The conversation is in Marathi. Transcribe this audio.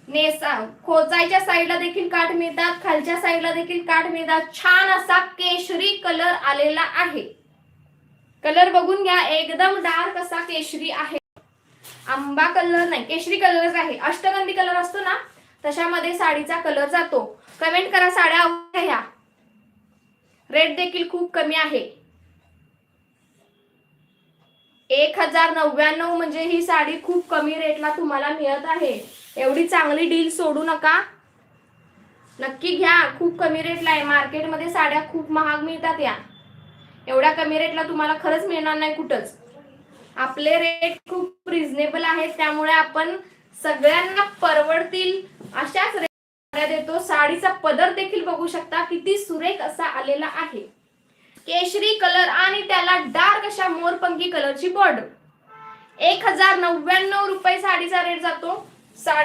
नेसा खोचायच्या साईडला देखील काठ मिळतात, खालच्या साईडला देखील काठ मिळतात. छान असा केशरी कलर आलेला आहे. कलर बघून घ्या, एकदम डार्क असा केशरी आहे. आंबा कलर नाही, केशरी कलरच आहे. अष्टगंधी कलर असतो ना तशामध्ये साडीचा कलर जातो. कमेंट करा साड्या आवडल्या ह्या. रेट देखील खूप कमी आहे. 1099 म्हणजे ही साडी खूप कमी रेटला तुम्हाला मिळत आहे. एवढी चांगली डील सोडू नका, नक्की घ्या. खूप कमी रेटला आहे. मार्केटमध्ये साड्या खूप महाग मिळतात, या एवढ्या कमी रेटला तुम्हाला खरंच मिळणार नाही कुठंच. आपले रेट खूप रिझनेबल आहेत, त्यामुळे आपण सगळ्यांना परवडतील अशाच रेट देतो. साडीचा पदर देखील बघू शकता किती सुरेख असा आलेला आहे. केशरी कलर आणि त्याला डार्क अशा मोरपंखी कलरची बॉर्डर. 1099 रुपये साडीचा रेट जातो.